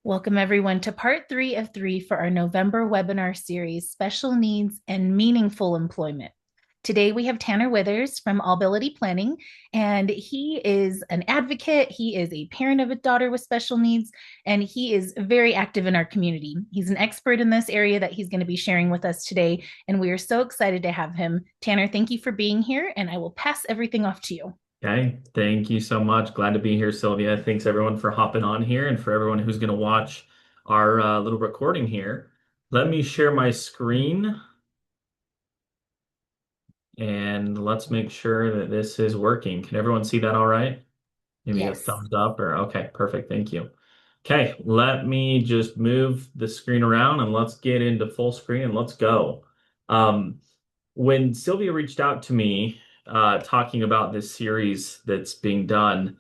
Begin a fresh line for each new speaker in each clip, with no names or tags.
Welcome, everyone, to part 3 of 3 for our November webinar series, Special Needs and Meaningful Employment. Today, we have Tanner Withers from Albility Planning, and he is an advocate. He is a parent of a daughter with special needs, and he is very active in our community. He's an expert in this area that he's going to be sharing with us today, and we are so excited to have him. Tanner, thank you for being here, and I will pass everything off to you.
Okay, thank you so much. Glad to be here, Sylvia. Thanks everyone for hopping on here and for everyone who's going to watch our little recording here. Let me share my screen and let's make sure that this is working. Can everyone see that all right? Maybe a
Yes.
thumbs up or okay, perfect. Thank you. Okay, let me just move the screen around and let's get into full screen and let's go. Um, when Sylvia reached out to me talking about this series that's being done,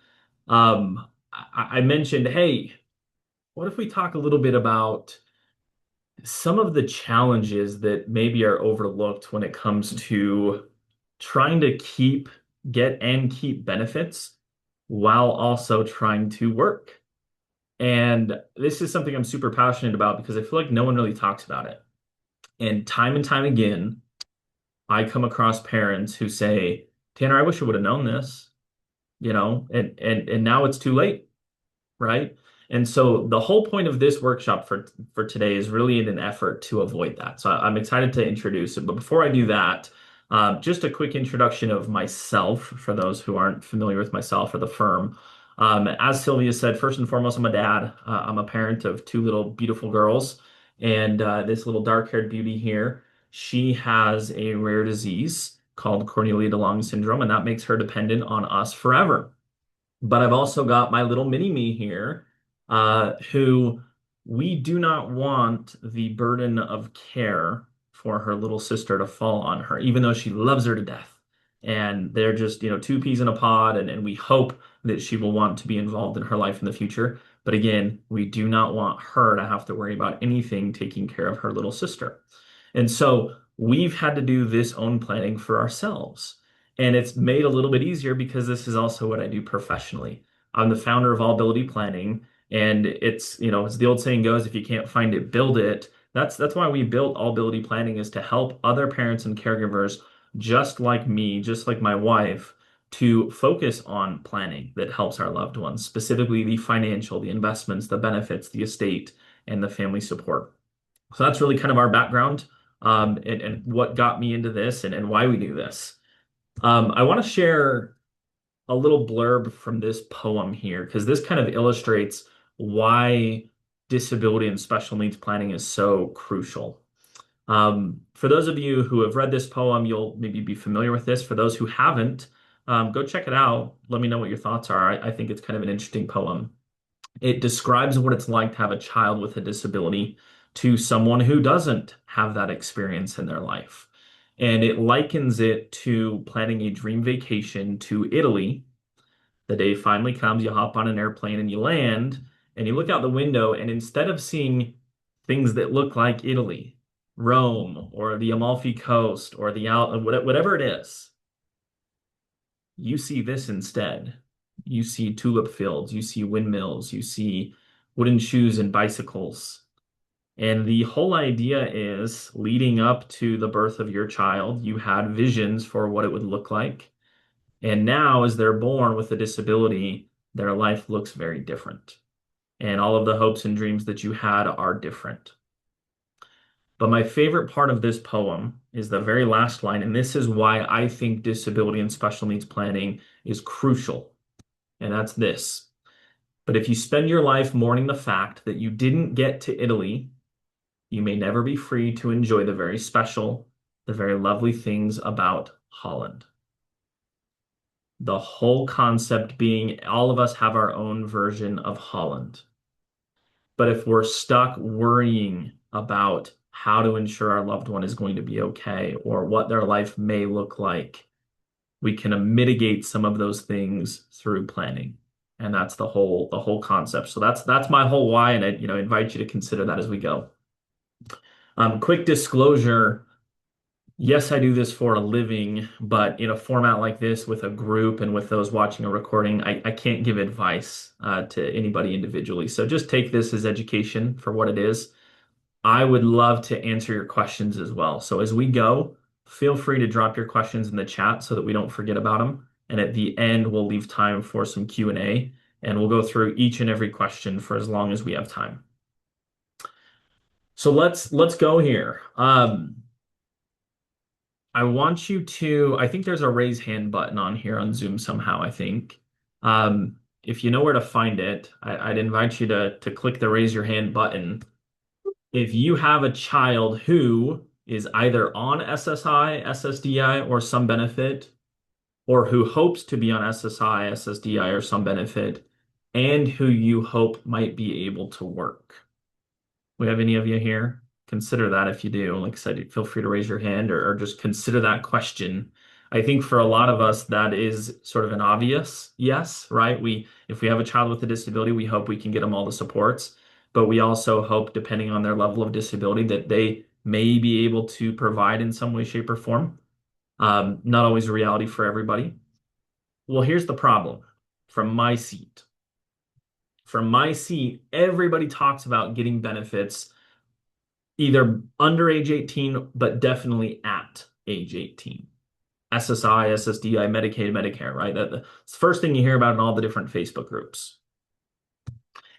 I mentioned, hey, what if we talk a little bit about some of the challenges that maybe are overlooked when it comes to trying to get and keep benefits while also trying to work? And this is something I'm super passionate about because I feel like no one really talks about it. And time again, I come across parents who say, Tanner, I wish I would have known this, and now it's too late, right? And so the whole point of this workshop for today is really in an effort to avoid that. So I'm excited to introduce it. But before I do that, just a quick introduction of myself for those who aren't familiar with myself or the firm. As Sylvia said, first and foremost, I'm a dad. I'm a parent of two little beautiful girls, and this little dark-haired beauty here, she has a rare disease called Cornelia de Lange syndrome, and that makes her dependent on us forever. But I've also got my little mini me here, who we do not want the burden of care for her little sister to fall on her, even though she loves her to death. And they're just, two peas in a pod, and we hope that she will want to be involved in her life in the future. But again, we do not want her to have to worry about anything taking care of her little sister. And so we've had to do this own planning for ourselves. And it's made a little bit easier because this is also what I do professionally. I'm the founder of Albility Planning, and as the old saying goes, if you can't find it, build it. That's why we built Albility Planning is to help other parents and caregivers just like me, just like my wife, to focus on planning that helps our loved ones, specifically the financial, the investments, the benefits, the estate, and the family support. So that's really kind of our background, and what got me into this and why we do this. I want to share a little blurb from this poem here because this kind of illustrates why disability and special needs planning is so crucial. For those of you who have read this poem, you'll maybe be familiar with this. For those who haven't, go check it out. Let me know what your thoughts are. I think it's kind of an interesting poem. It describes what it's like to have a child with a disability to someone who doesn't have that experience in their life. And it likens it to planning a dream vacation to Italy. The day finally comes, you hop on an airplane and you land, and you look out the window, and instead of seeing things that look like Italy, Rome, or the Amalfi Coast, or whatever it is, you see this instead. You see tulip fields, you see windmills, you see wooden shoes and bicycles. And the whole idea is leading up to the birth of your child, you had visions for what it would look like. And now, as they're born with a disability, their life looks very different. And all of the hopes and dreams that you had are different. But my favorite part of this poem is the very last line. And this is why I think disability and special needs planning is crucial. And that's this. But if you spend your life mourning the fact that you didn't get to Italy, you may never be free to enjoy the very special, the very lovely things about Holland. The whole concept being all of us have our own version of Holland. But if we're stuck worrying about how to ensure our loved one is going to be okay or what their life may look like, we can mitigate some of those things through planning. And that's the whole concept. So that's my whole why, and I invite you to consider that as we go. Quick disclosure. Yes, I do this for a living, but in a format like this with a group and with those watching a recording, I can't give advice to anybody individually. So just take this as education for what it is. I would love to answer your questions as well. So as we go, feel free to drop your questions in the chat so that we don't forget about them. And at the end, we'll leave time for some Q&A, and we'll go through each and every question for as long as we have time. So let's go here. I want you to, I think there's a raise hand button on here on Zoom somehow, I think. If you know where to find it, I'd invite you to click the raise your hand button. If you have a child who is either on SSI, SSDI, or some benefit, or who hopes to be on SSI, SSDI, or some benefit, and who you hope might be able to work. We have any of you here? Consider that if you do. Like I said, feel free to raise your hand or just consider that question. I think for a lot of us, that is sort of an obvious yes, right? If we have a child with a disability, we hope we can get them all the supports, but we also hope, depending on their level of disability, that they may be able to provide in some way, shape, or form. Not always a reality for everybody. Well, here's the problem from my seat. From my seat, everybody talks about getting benefits either under age 18, but definitely at age 18. SSI, SSDI, Medicaid, Medicare, right? That's the first thing you hear about in all the different Facebook groups.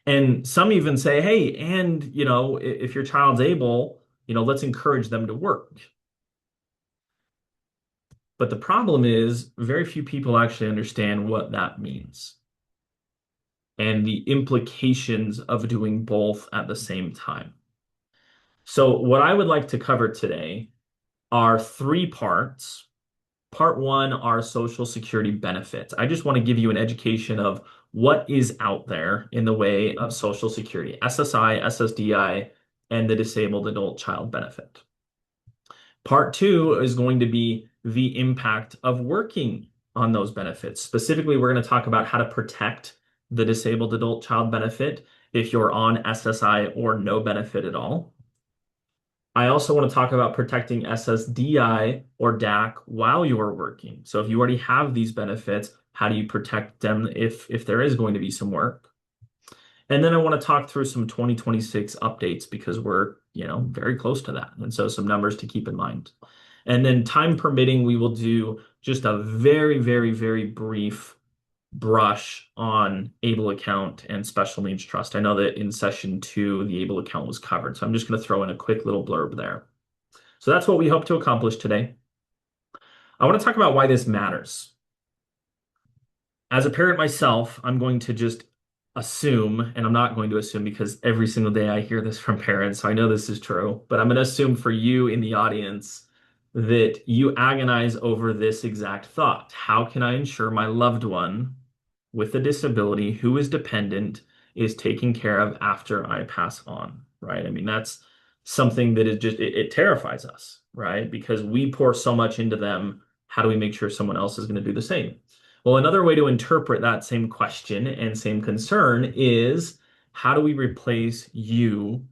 And some even say, hey, and if your child's able, let's encourage them to work. But the problem is very few people actually understand what that means and the implications of doing both at the same time. So what I would like to cover today are three parts. Part one are Social Security benefits. I just want to give you an education of what is out there in the way of Social Security, SSI, SSDI, and the Disabled Adult Child Benefit. Part two is going to be the impact of working on those benefits. Specifically, we're going to talk about how to protect the Disabled Adult Child Benefit if you're on SSI or no benefit at all. I also want to talk about protecting SSDI or DAC while you are working. So if you already have these benefits, how do you protect them if there is going to be some work? And then I want to talk through some 2026 updates because we're, very close to that. And so some numbers to keep in mind. And then time permitting, we will do just a very, very, very brief brush on ABLE account and special needs trust. I know that in session 2, the ABLE account was covered, so I'm just going to throw in a quick little blurb there. So that's what we hope to accomplish today. I want to talk about why this matters. As a parent myself, I'm going to just assume, and I'm not going to assume because every single day I hear this from parents, so I know this is true, but I'm going to assume for you in the audience that you agonize over this exact thought. How can I ensure my loved one with a disability who is dependent is taken care of after I pass on, right? I mean, that's something that is just, it terrifies us, right? Because we pour so much into them. How do we make sure someone else is going to do the same? Well, another way to interpret that same question and same concern is how do we replace you,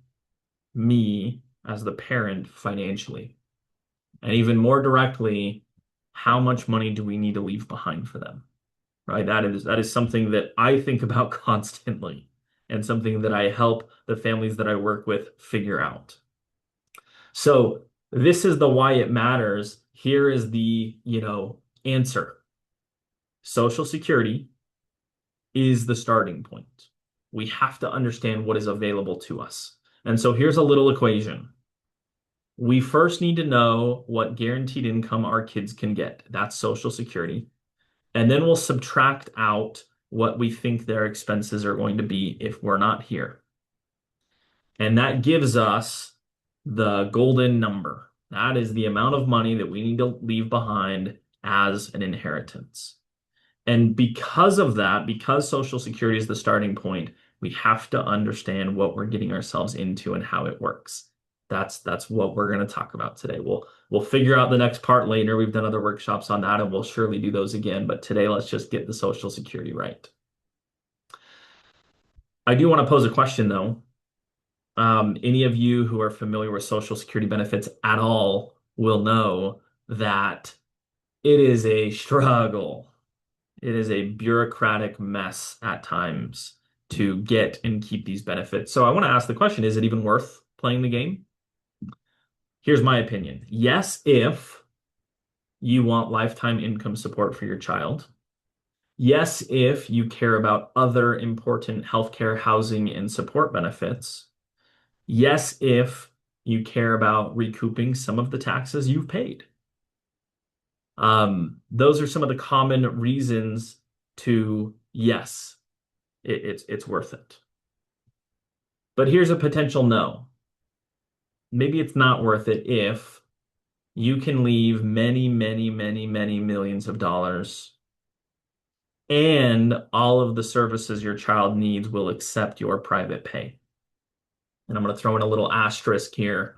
me, as the parent financially? And even more directly, how much money do we need to leave behind for them? Right? That is something that I think about constantly and something that I help the families that I work with figure out. So this is the why it matters. Here is the, answer. Social Security is the starting point. We have to understand what is available to us. And so here's a little equation. We first need to know what guaranteed income our kids can get. That's Social Security. And then we'll subtract out what we think their expenses are going to be if we're not here. And that gives us the golden number. That is the amount of money that we need to leave behind as an inheritance. And because of that, because Social Security is the starting point, we have to understand what we're getting ourselves into and how it works. That's what we're going to talk about today. We'll figure out the next part later. We've done other workshops on that, and we'll surely do those again. But today, let's just get the Social Security right. I do want to pose a question, though. Any of you who are familiar with Social Security benefits at all, will know that it is a struggle. It is a bureaucratic mess at times to get and keep these benefits. So I want to ask the question, is it even worth playing the game? Here's my opinion. Yes, if you want lifetime income support for your child. Yes, if you care about other important healthcare, housing, and support benefits. Yes, if you care about recouping some of the taxes you've paid. Those are some of the common reasons to yes, it's worth it. But here's a potential no. Maybe it's not worth it if you can leave many, many, many, many millions of dollars and all of the services your child needs will accept your private pay. And I'm going to throw in a little asterisk here.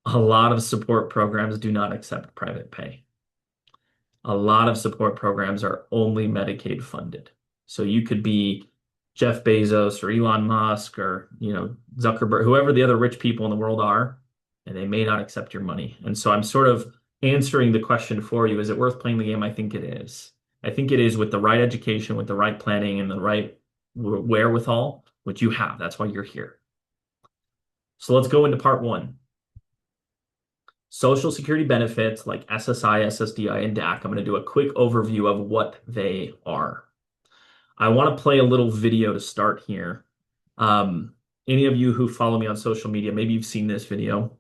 A lot of support programs do not accept private pay. A lot of support programs are only Medicaid funded. So you could be Jeff Bezos or Elon Musk or, Zuckerberg, whoever the other rich people in the world are, and they may not accept your money. And so I'm sort of answering the question for you. Is it worth playing the game? I think it is. I think it is with the right education, with the right planning, and the right wherewithal, which you have. That's why you're here. So let's go into part one. Social Security benefits like SSI, SSDI, and DAC. I'm going to do a quick overview of what they are. I want to play a little video to start here. Any of you who follow me on social media, maybe you've seen this video.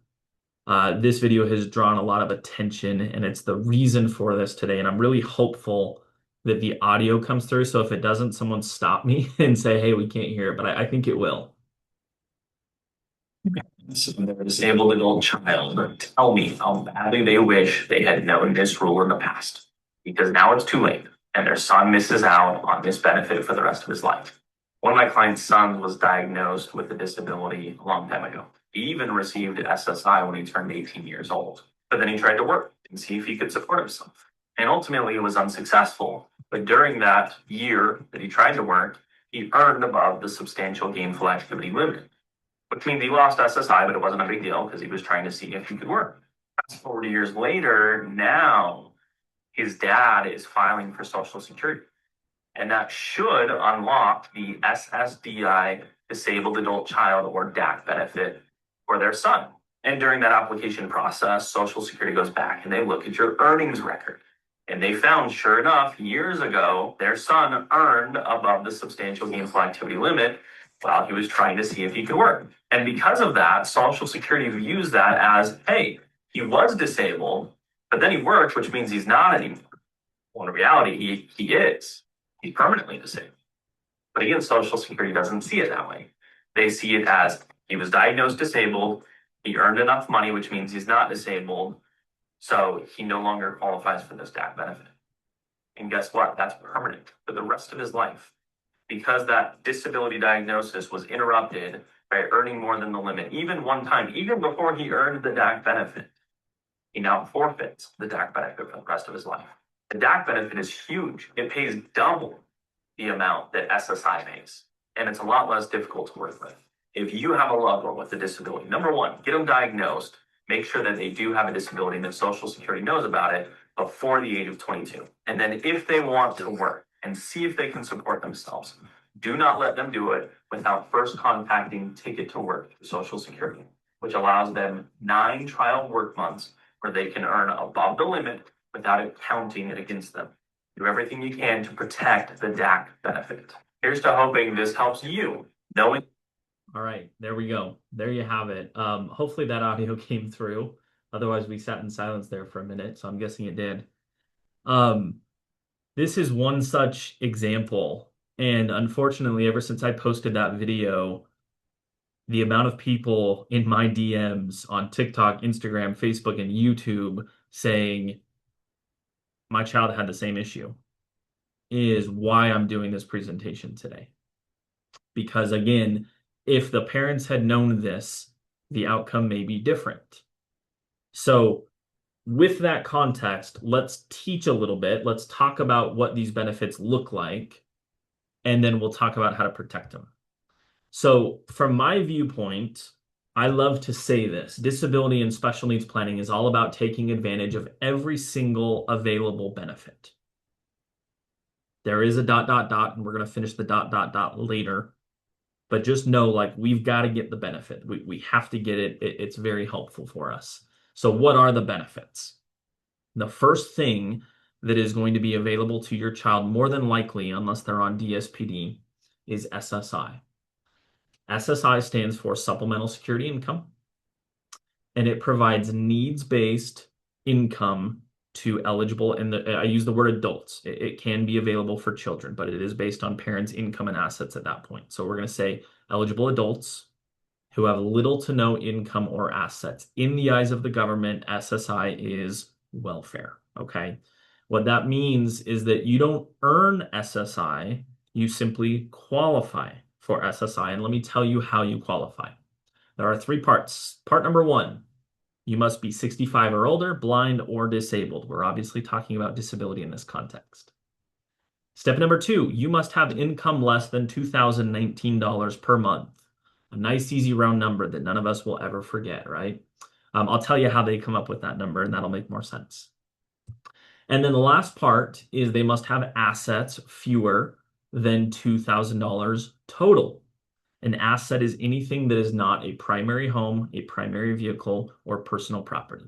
This video has drawn a lot of attention, and it's the reason for this today. And I'm really hopeful that the audio comes through. So if it doesn't, someone stop me and say, hey, we can't hear it, but I think it will.
So they're a disabled adult child. Tell me how badly they wish they had known this rule in the past. Because now it's too late, and their son misses out on this benefit for the rest of his life. One of my client's sons was diagnosed with a disability a long time ago. He even received SSI when he turned 18 years old. But then he tried to work and see if he could support himself. And ultimately, it was unsuccessful. But during that year that he tried to work, he earned above the substantial gainful activity limit, which means he lost SSI, but it wasn't a big deal because he was trying to see if he could work. Fast forward years later, now his dad is filing for Social Security. And that should unlock the SSDI, disabled adult child, or DAC benefit for their son. And during that application process, Social Security goes back and they look at your earnings record. And they found, sure enough, years ago, their son earned above the substantial gainful activity limit while he was trying to see if he could work. And because of that, Social Security views that as, hey, he was disabled, but then he worked, which means he's not anymore. Well, in reality, he is. He's permanently disabled. But again, Social Security doesn't see it that way. They see it as he was diagnosed disabled, he earned enough money, which means he's not disabled, so he no longer qualifies for this DAC benefit. And guess what? That's permanent for the rest of his life. Because that disability diagnosis was interrupted by earning more than the limit, even one time, even before he earned the DAC benefit, he now forfeits the DAC benefit for the rest of his life. The DAC benefit is huge. It pays double the amount that SSI pays, and it's a lot less difficult to work with. If you have a loved one with a disability, number one, get them diagnosed, make sure that they do have a disability and that Social Security knows about it before the age of 22. And then if they want to work and see if they can support themselves, do not let them do it without first contacting Ticket to Work through Social Security, which allows them 9 trial work months where they can earn above the limit without it counting it against them. Do everything you can to protect the DAC benefit. Here's to hoping this helps you knowing.
All right, there we go. There you have it. Hopefully that audio came through. Otherwise, we sat in silence there for a minute, so I'm guessing it did. This is one such example. And unfortunately, ever since I posted that video, the amount of people in my DMs on TikTok, Instagram, Facebook, and YouTube saying, my child had the same issue, is why I'm doing this presentation today. Because again, if the parents had known this, the outcome may be different. So with that context, let's teach a little bit. Let's talk about what these benefits look like, and then we'll talk about how to protect them. So from my viewpoint, I love to say this. Disability and special needs planning is all about taking advantage of every single available benefit. There is a ... and we're going to finish the ... later. But just know, like, we've got to get the benefit. We have to get it. It's very helpful for us. So what are the benefits? The first thing that is going to be available to your child, more than likely, unless they're on DSPD, is SSI. SSI stands for Supplemental Security Income, and it provides needs-based income to eligible, and I use the word adults. It can be available for children, but it is based on parents' income and assets at that point. So we're going to say eligible adults who have little to no income or assets. In the eyes of the government, SSI is welfare, okay? What that means is that you don't earn SSI, you simply qualify for SSI. And let me tell you how you qualify. There are three parts. Part number one, you must be 65 or older, blind, or disabled. We're obviously talking about disability in this context. Step number two, you must have income less than $2,019 per month. A nice, easy round number that none of us will ever forget, right? I'll tell you how they come up with that number, and that'll make more sense. And then the last part is they must have assets fewer than $2,000 total. An asset is anything that is not a primary home, a primary vehicle, or personal property.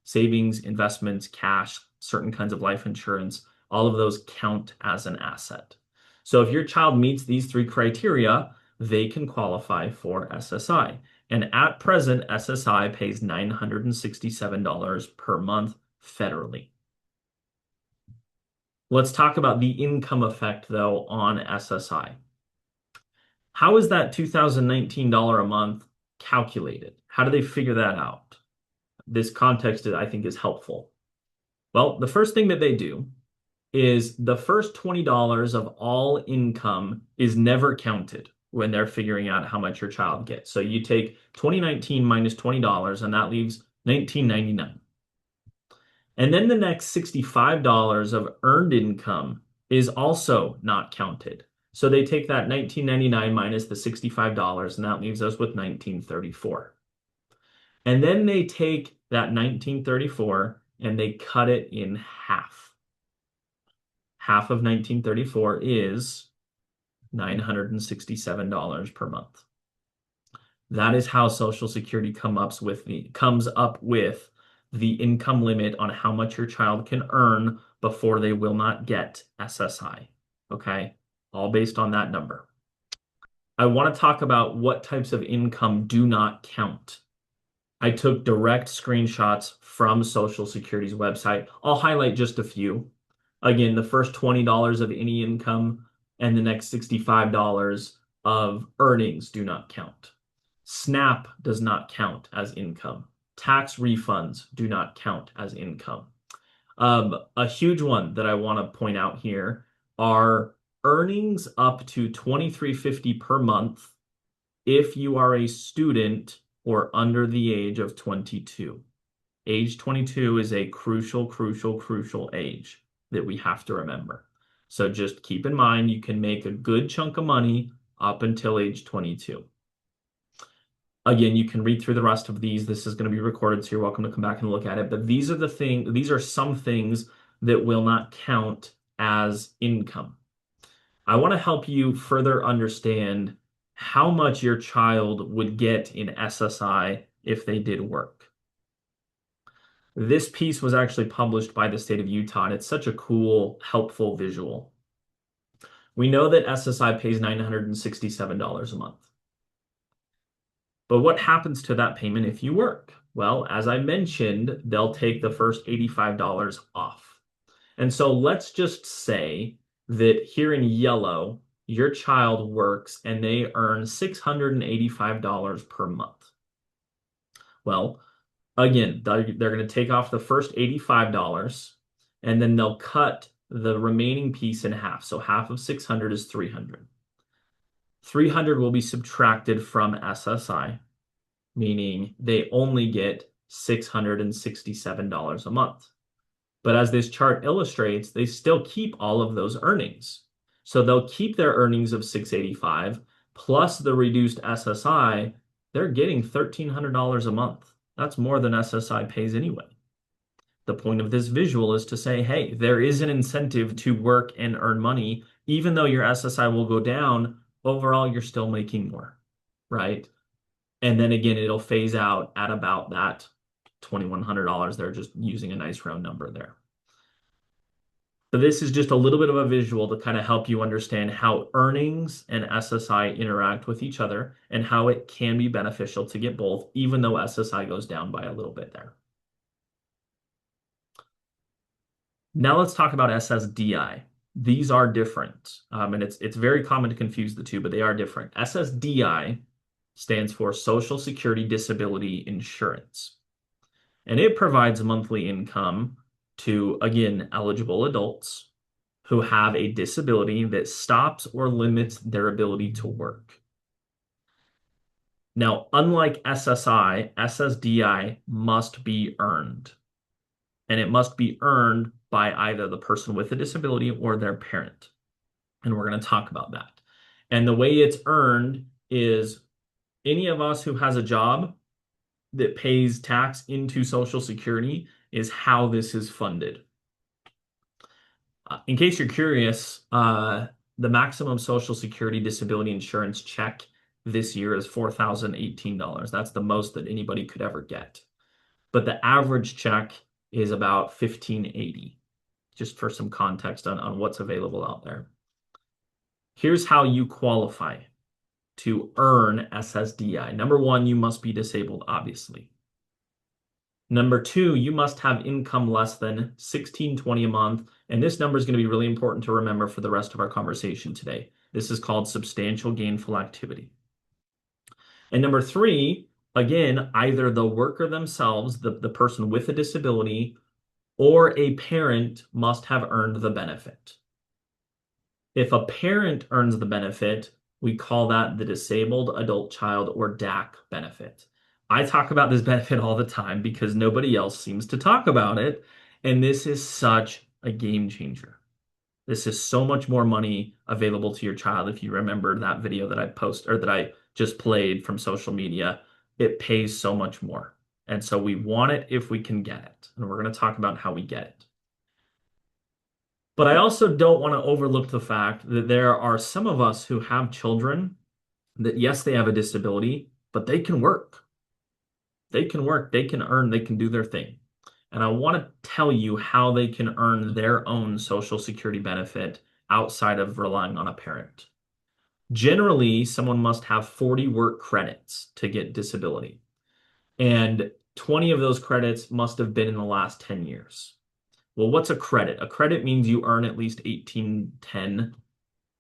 Savings, investments, cash, certain kinds of life insurance, all of those count as an asset. So if your child meets these three criteria, they can qualify for SSI. And at present, SSI pays $967 per month federally. Let's talk about the income effect, though, on SSI. How is that $2,019 a month calculated? How do they figure that out? This context, I think, is helpful. Well, the first thing that they do is the first $20 of all income is never counted when they're figuring out how much your child gets. So you take 2019 minus $20, and that leaves $19.99. And then the next $65 of earned income is also not counted. So they take that $19.99 minus the $65, and that leaves us with $19.34. And then they take that $19.34 and they cut it in half. Half of $19.34 is $967 per month. That is how Social Security comes up with the income limit on how much your child can earn before they will not get SSI. Okay? All based on that number. I want to talk about what types of income do not count. I took direct screenshots from Social Security's website. I'll highlight just a few. Again, the first $20 of any income and the next $65 of earnings do not count. SNAP does not count as income. Tax refunds do not count as income. A huge one that I want to point out here are earnings up to $23.50 per month if you are a student or under the age of 22. Age 22 is a crucial age that we have to remember. So just keep in mind, you can make a good chunk of money up until age 22. Again, you can read through the rest of these. This is going to be recorded, so you're welcome to come back and look at it. But these are some things that will not count as income. I want to help you further understand how much your child would get in SSI if they did work. This piece was actually published by the state of Utah, and it's such a cool, helpful visual. We know that SSI pays $967 a month. But what happens to that payment if you work? Well, as I mentioned, they'll take the first $85 off. And so let's just say that here in yellow, your child works and they earn $685 per month. Well, again, they're going to take off the first $85 and then they'll cut the remaining piece in half. So half of 600 is 300. 300 will be subtracted from SSI, meaning they only get $667 a month. But as this chart illustrates, they still keep all of those earnings. So they'll keep their earnings of $685 plus the reduced SSI. they're getting $1,300 a month. That's more than SSI pays anyway. The point of this visual is to say, hey, there is an incentive to work and earn money. Even though your SSI will go down, overall, you're still making more, right? And then again, it'll phase out at about that $2,100. They're just using a nice round number there. So this is just a little bit of a visual to kind of help you understand how earnings and SSI interact with each other and how it can be beneficial to get both, even though SSI goes down by a little bit there. Now let's talk about SSDI. These are different, and it's very common to confuse the two, but they are different. SSDI stands for Social Security Disability Insurance, and it provides monthly income to, again, eligible adults who have a disability that stops or limits their ability to work. Now, unlike SSI, SSDI must be earned, and it must be earned by either the person with a disability or their parent. And we're going to talk about that. And the way it's earned is any of us who has a job that pays tax into Social Security is how this is funded. In case you're curious, the maximum Social Security disability insurance check this year is $4,018. That's the most that anybody could ever get. But the average check is about $1,580, just for some context on what's available out there. Here's how you qualify to earn SSDI. Number one, you must be disabled, obviously. Number two, you must have income less than $1,620 a month. And this number is going to be really important to remember for the rest of our conversation today. This is called substantial gainful activity. And number three, again, either the worker themselves, the person with a disability, or a parent must have earned the benefit. If a parent earns the benefit, we call that the Disabled Adult Child or DAC benefit. I talk about this benefit all the time because nobody else seems to talk about it. And this is such a game changer. This is so much more money available to your child. If you remember that video that I posted or that I just played from social media, it pays so much more. And so we want it if we can get it. And we're going to talk about how we get it. But I also don't want to overlook the fact that there are some of us who have children that, yes, they have a disability, but they can work. They can work, they can earn, they can do their thing. And I want to tell you how they can earn their own Social Security benefit outside of relying on a parent. Generally, someone must have 40 work credits to get disability. And 20 of those credits must have been in the last 10 years. Well, what's a credit? A credit means you earn at least 1810,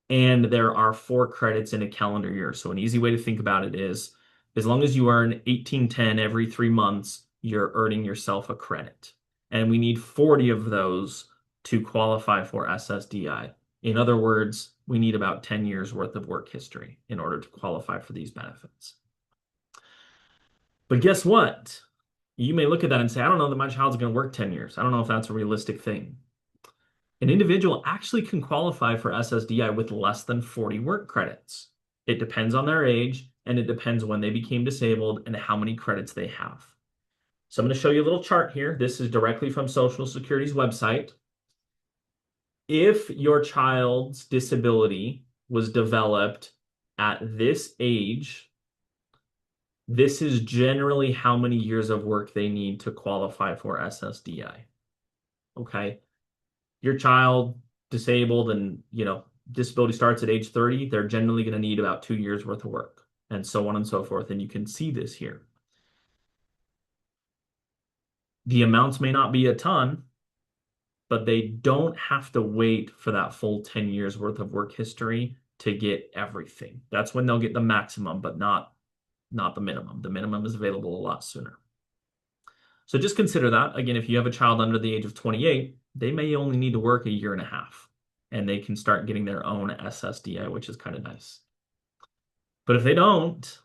and there are 4 credits in a calendar year. So an easy way to think about it is, as long as you earn 1810 every 3 months, you're earning yourself a credit. And we need 40 of those to qualify for SSDI. In other words, we need about 10 years worth of work history in order to qualify for these benefits. But guess what? You may look at that and say, I don't know that my child's going to work 10 years. I don't know if that's a realistic thing. An individual actually can qualify for SSDI with less than 40 work credits. It depends on their age, and it depends when they became disabled and how many credits they have. So I'm going to show you a little chart here. This is directly from Social Security's website. If your child's disability was developed at this age, this is generally how many years of work they need to qualify for SSDI. Okay. Your child disabled and, disability starts at age 30, they're generally going to need about 2 years worth of work, and so on and so forth. And you can see this here. The amounts may not be a ton, but they don't have to wait for that full 10 years worth of work history to get everything. That's when they'll get the maximum, but not the minimum. The minimum is available a lot sooner. So just consider that. Again, if you have a child under the age of 28, they may only need to work a year and a half, and they can start getting their own SSDI, which is kind of nice. But if they don't,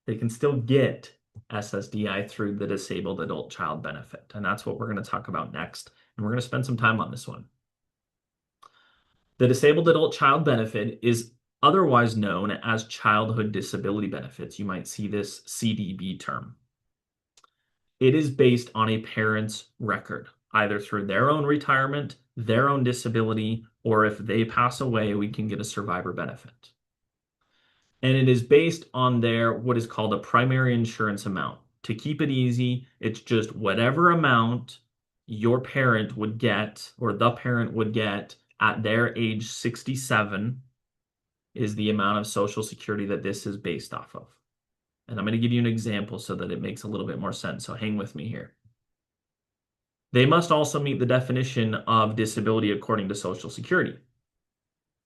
they can still get SSDI through the Disabled Adult Child Benefit. And that's what we're going to talk about next. And we're going to spend some time on this one. The Disabled Adult Child Benefit is otherwise known as childhood disability benefits. You might see this CDB term. It is based on a parent's record, either through their own retirement, their own disability, or if they pass away, we can get a survivor benefit. And it is based on their what is called a primary insurance amount. To keep it easy, it's just whatever amount your parent would get or the parent would get at their age 67 is the amount of Social Security that this is based off of. And I'm going to give you an example so that it makes a little bit more sense. So hang with me here. They must also meet the definition of disability according to Social Security,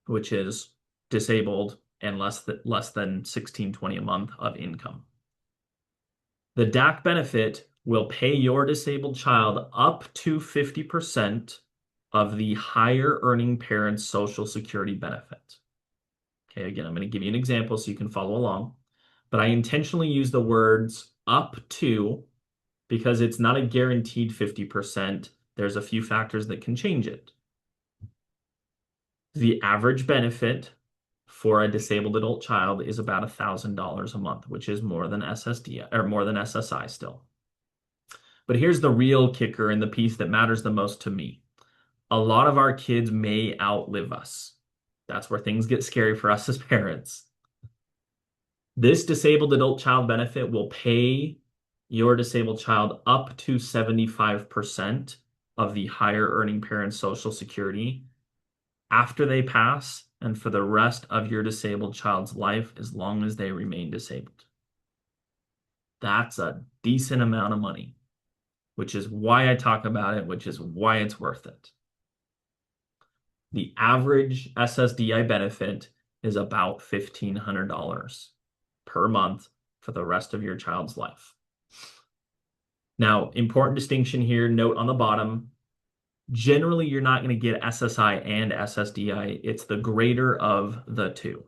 which is disabled and less than $16.20 a month of income. The DAC benefit will pay your disabled child up to 50% of the higher earning parent's Social Security benefit. Okay, again, I'm going to give you an example so you can follow along, but I intentionally use the words up to because it's not a guaranteed 50%. There's a few factors that can change it. The average benefit for a disabled adult child is about $1,000 a month, which is more than SSD or more than SSI still. But here's the real kicker and the piece that matters the most to me. A lot of our kids may outlive us. That's where things get scary for us as parents. This disabled adult child benefit will pay your disabled child up to 75% of the higher earning parent's Social Security after they pass and for the rest of your disabled child's life as long as they remain disabled. That's a decent amount of money, which is why I talk about it, which is why it's worth it. The average SSDI benefit is about $1,500 per month for the rest of your child's life. Now, important distinction here, note on the bottom, generally you're not going to get SSI and SSDI. It's the greater of the two.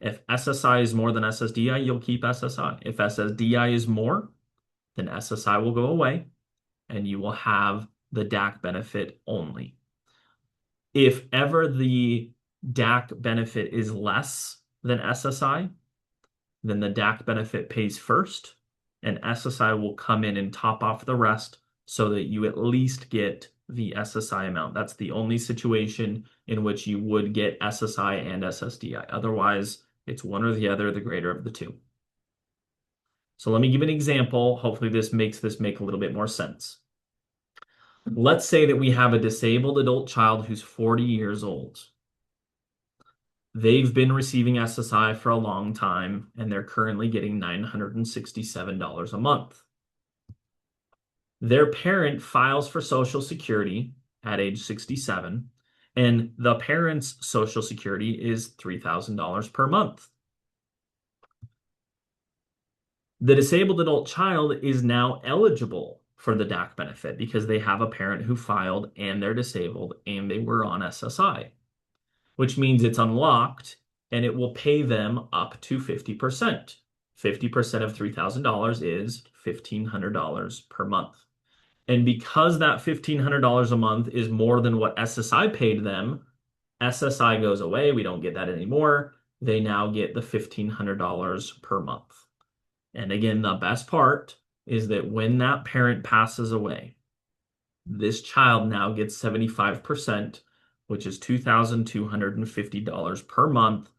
If SSI is more than SSDI, you'll keep SSI. If SSDI is more, then SSI will go away and you will have the DAC benefit only. If ever the DAC benefit is less than SSI, then the DAC benefit pays first and SSI will come in and top off the rest so that you at least get the SSI amount. That's the only situation in which you would get SSI and SSDI. Otherwise, it's one or the other, the greater of the two. So let me give an example. Hopefully this makes make a little bit more sense. Let's say that we have a disabled adult child who's 40 years old. They've been receiving SSI for a long time, and they're currently getting $967 a month. Their parent files for Social Security at age 67, and the parent's Social Security is $3,000 per month. The disabled adult child is now eligible for the DAC benefit because they have a parent who filed and they're disabled and they were on SSI, which means it's unlocked and it will pay them up to 50%. 50% of $3,000 is $1,500 per month. And because that $1,500 a month is more than what SSI paid them, SSI goes away. We don't get that anymore. They now get the $1,500 per month. And again, the best part is that when that parent passes away, this child now gets 75%, which is $2,250 per month,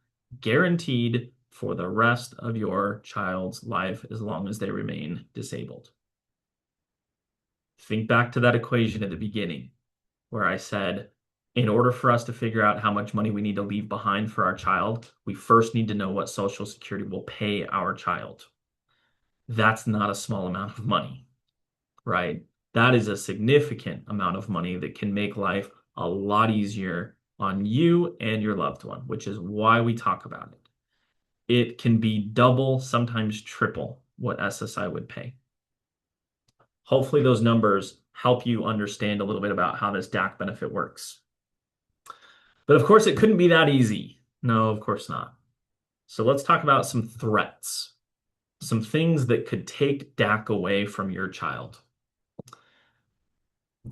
guaranteed for the rest of your child's life as long as they remain disabled. Think back to that equation at the beginning where I said, in order for us to figure out how much money we need to leave behind for our child, we first need to know what Social Security will pay our child. That's not a small amount of money, right? That is a significant amount of money that can make life a lot easier on you and your loved one, which is why we talk about it. It can be double, sometimes triple what SSI would pay. Hopefully those numbers help you understand a little bit about how this DAC benefit works. But of course, it couldn't be that easy. No, of course not. So let's talk about some threats, some things that could take DAC away from your child.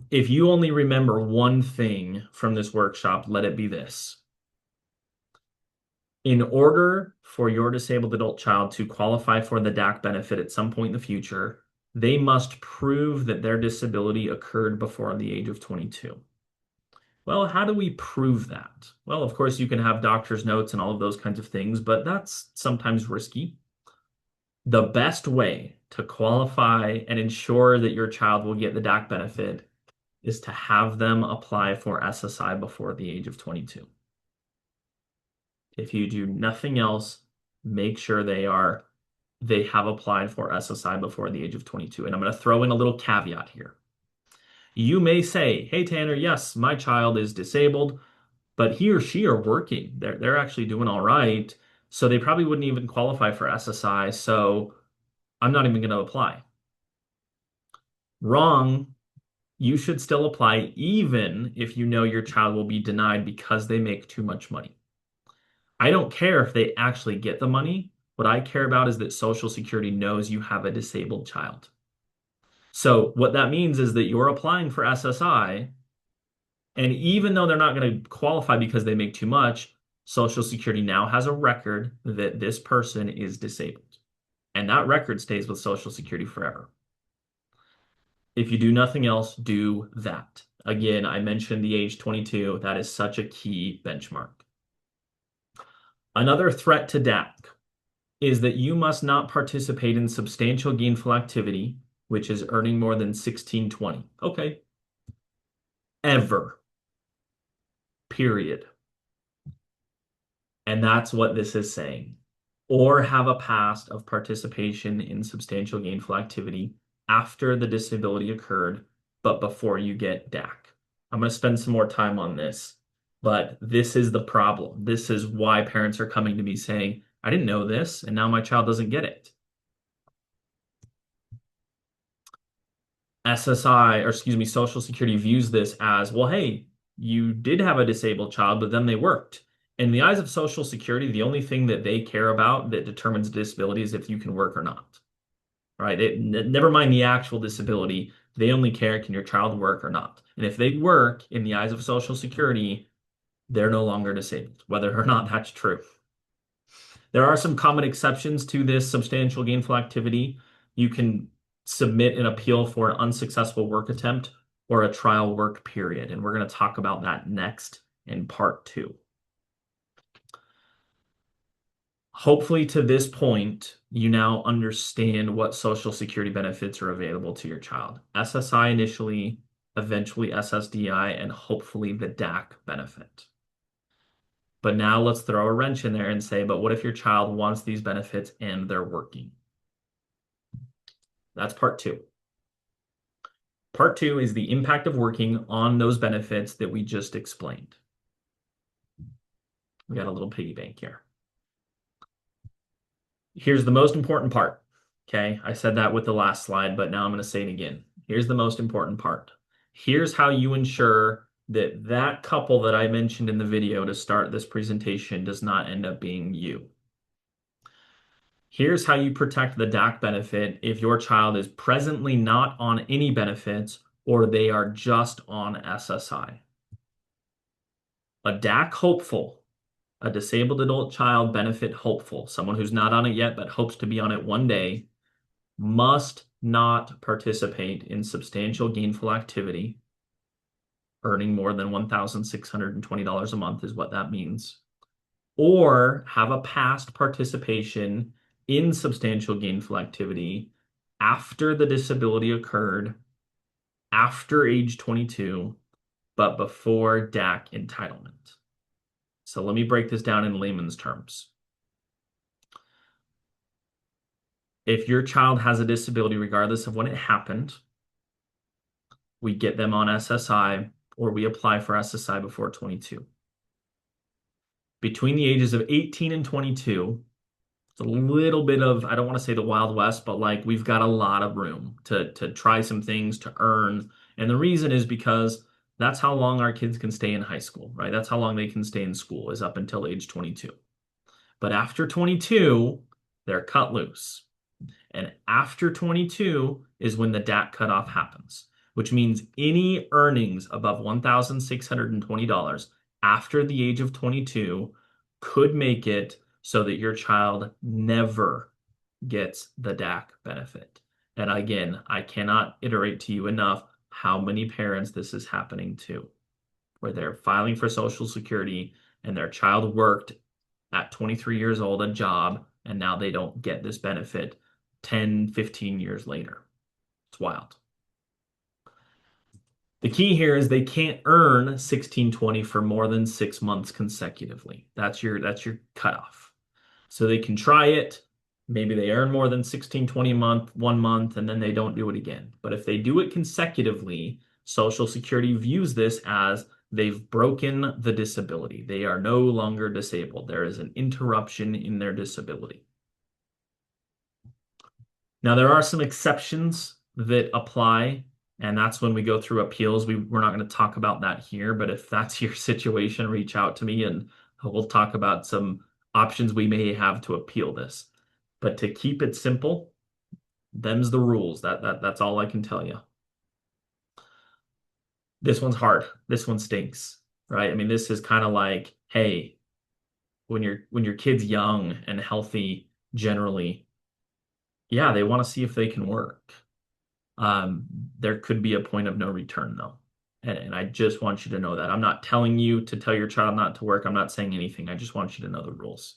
If you only remember one thing from this workshop, let it be this. In order for your disabled adult child to qualify for the DAC benefit at some point in the future, they must prove that their disability occurred before the age of 22. Well, how do we prove that? Well, of course, you can have doctor's notes and all of those kinds of things, but that's sometimes risky. The best way to qualify and ensure that your child will get the DAC benefit is to have them apply for SSI before the age of 22. If you do nothing else, make sure they have applied for SSI before the age of 22. And I'm going to throw in a little caveat here. You may say, hey, Tanner, yes, my child is disabled, but he or she are working. They're actually doing all right. So they probably wouldn't even qualify for SSI. So I'm not even going to apply. Wrong. You should still apply even if you know your child will be denied because they make too much money. I don't care if they actually get the money. What I care about is that Social Security knows you have a disabled child. So what that means is that you're applying for SSI, and even though they're not going to qualify because they make too much, Social Security now has a record that this person is disabled. And that record stays with Social Security forever. If you do nothing else, do that. Again, I mentioned the age 22. That is such a key benchmark. Another threat to DAC is that you must not participate in substantial gainful activity, which is earning more than $16.20. Okay. Ever. Period. And that's what this is saying. Or have a past of participation in substantial gainful activity after the disability occurred, but before you get DAC. I'm going to spend some more time on this, but this is the problem. This is why parents are coming to me saying, I didn't know this, and now my child doesn't get it. SSI, or excuse me, Social Security views this as, well, hey, you did have a disabled child, but then they worked. In the eyes of Social Security, the only thing that they care about that determines disability is if you can work or not. Right? Never mind the actual disability. They only care, can your child work or not? And if they work, in the eyes of Social Security, they're no longer disabled, whether or not that's true. There are some common exceptions to this substantial gainful activity. You can submit an appeal for an unsuccessful work attempt or a trial work period. And we're going to talk about that next in part 2. Hopefully to this point, you now understand what Social Security benefits are available to your child. SSI initially, eventually SSDI, and hopefully the DAC benefit. But now let's throw a wrench in there and say, but what if your child wants these benefits and they're working? That's part 2. Part 2 is the impact of working on those benefits that we just explained. We got a little piggy bank here. Here's the most important part. Okay, I said that with the last slide, but now I'm going to say it again. Here's the most important part. Here's how you ensure that that couple that I mentioned in the video to start this presentation does not end up being you. Here's how you protect the DAC benefit if your child is presently not on any benefits or they are just on SSI. A DAC hopeful, a disabled adult child benefit hopeful, someone who's not on it yet but hopes to be on it one day, must not participate in substantial gainful activity. Earning more than $1,620 a month is what that means. Or have a past participation in substantial gainful activity after the disability occurred, after age 22, but before DAC entitlement. So let me break this down in layman's terms. If your child has a disability, regardless of when it happened, we get them on SSI or we apply for SSI before 22. Between the ages of 18 and 22, it's a little bit of, I don't want to say the Wild West, but like we've got a lot of room to try some things, to earn. And the reason is because that's how long our kids can stay in high school, right? That's how long they can stay in school, is up until age 22. But after 22, they're cut loose. And after 22 is when the DAC cutoff happens, which means any earnings above $1,620 after the age of 22 could make it so that your child never gets the DAC benefit. And again, I cannot iterate to you enough how many parents this is happening to, where they're filing for Social Security and their child worked at 23 years old a job, and now they don't get this benefit 10, 15 years later. It's wild. The key here is they can't earn 1620 for more than 6 months consecutively. That's your cutoff. So they can try it. Maybe they earn more than 1620 a month, 1 month, and then they don't do it again. But if they do it consecutively, Social Security views this as they've broken the disability. They are no longer disabled. There is an interruption in their disability. Now, there are some exceptions that apply, and that's when we go through appeals. We're not going to talk about that here, but if that's your situation, reach out to me and we'll talk about some options we may have to appeal this. But to keep it simple, them's the rules. That's all I can tell you. This one's hard. This one stinks, right? I mean, this is kind of like, hey, when your kid's young and healthy, generally, yeah, they want to see if they can work. There could be a point of no return, though. And I just want you to know that. I'm not telling you to tell your child not to work. I'm not saying anything. I just want you to know the rules.